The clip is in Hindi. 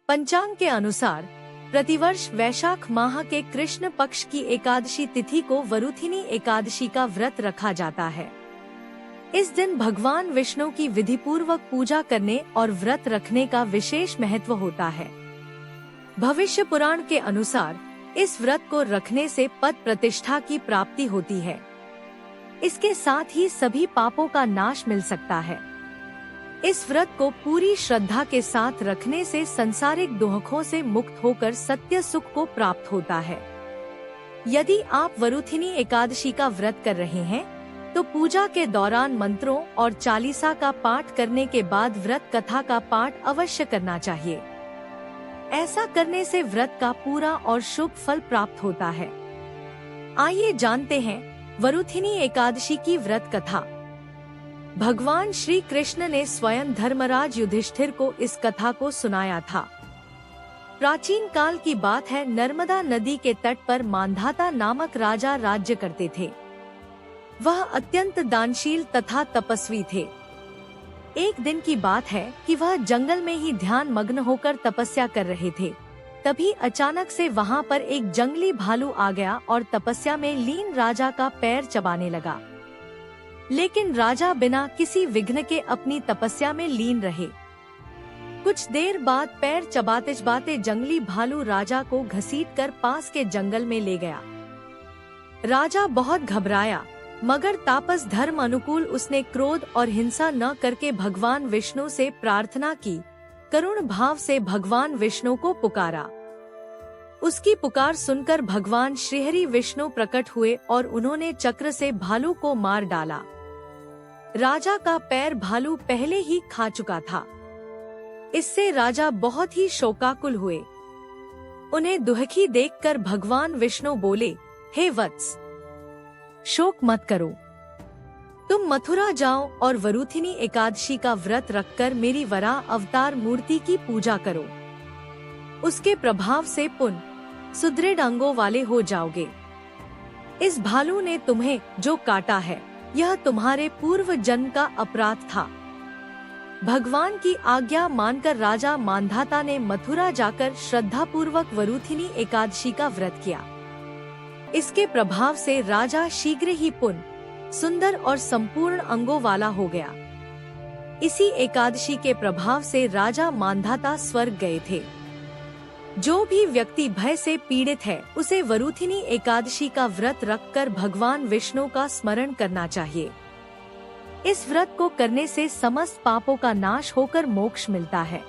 पंचांग के अनुसार प्रतिवर्ष वैशाख माह के कृष्ण पक्ष की एकादशी तिथि को वरुथिनी एकादशी का व्रत रखा जाता है। इस दिन भगवान विष्णु की विधिपूर्वक पूजा करने और व्रत रखने का विशेष महत्व होता है। भविष्य पुराण के अनुसार इस व्रत को रखने से पद प्रतिष्ठा की प्राप्ति होती है। इसके साथ ही सभी पापों का नाश मिल सकता है। इस व्रत को पूरी श्रद्धा के साथ रखने से सांसारिक दुखों से मुक्त होकर सत्य सुख को प्राप्त होता है। यदि आप वरुथिनी एकादशी का व्रत कर रहे हैं तो पूजा के दौरान मंत्रों और चालीसा का पाठ करने के बाद व्रत कथा का पाठ अवश्य करना चाहिए। ऐसा करने से व्रत का पूरा और शुभ फल प्राप्त होता है। आइए जानते हैं वरुथिनी एकादशी की व्रत कथा। भगवान श्री कृष्ण ने स्वयं धर्मराज युधिष्ठिर को इस कथा को सुनाया था। प्राचीन काल की बात है, नर्मदा नदी के तट पर मांधाता नामक राजा राज्य करते थे। वह अत्यंत दानशील तथा तपस्वी थे। एक दिन की बात है कि वह जंगल में ही ध्यान मग्न होकर तपस्या कर रहे थे। तभी अचानक से वहां पर एक जंगली भालू आ गया और तपस्या में लीन राजा का पैर चबाने लगा। लेकिन राजा बिना किसी विघ्न के अपनी तपस्या में लीन रहे। कुछ देर बाद पैर चबाते चबाते जंगली भालू राजा को घसीटकर पास के जंगल में ले गया। राजा बहुत घबराया, मगर तापस धर्म अनुकूल उसने क्रोध और हिंसा न करके भगवान विष्णु से प्रार्थना की। करुण भाव से भगवान विष्णु को पुकारा। उसकी पुकार सुनकर भगवान श्रीहरि विष्णु प्रकट हुए और उन्होंने चक्र से भालू को मार डाला। राजा का पैर भालू पहले ही खा चुका था। इससे राजा बहुत ही शोकाकुल हुए। उन्हें दुखी देखकर भगवान विष्णु बोले, हे वत्स, शोक मत करो। तुम मथुरा जाओ और वरुथिनी एकादशी का व्रत रखकर मेरी वराह अवतार मूर्ति की पूजा करो। उसके प्रभाव से पुनः सुदृढ़ अंगों वाले हो जाओगे। इस भालू ने तुम्हें जो काटा है, यह तुम्हारे पूर्व जन्म का अपराध था। भगवान की आज्ञा मानकर राजा मांधाता ने मथुरा जाकर श्रद्धापूर्वक वरुथिनी एकादशी का व्रत किया। इसके प्रभाव से राजा शीघ्र ही पुनः सुंदर और संपूर्ण अंगों वाला हो गया। इसी एकादशी के प्रभाव से राजा मांधाता स्वर्ग गए थे। जो भी व्यक्ति भय से पीड़ित है, उसे वरुथिनी एकादशी का व्रत रखकर भगवान विष्णु का स्मरण करना चाहिए। इस व्रत को करने से समस्त पापों का नाश होकर मोक्ष मिलता है।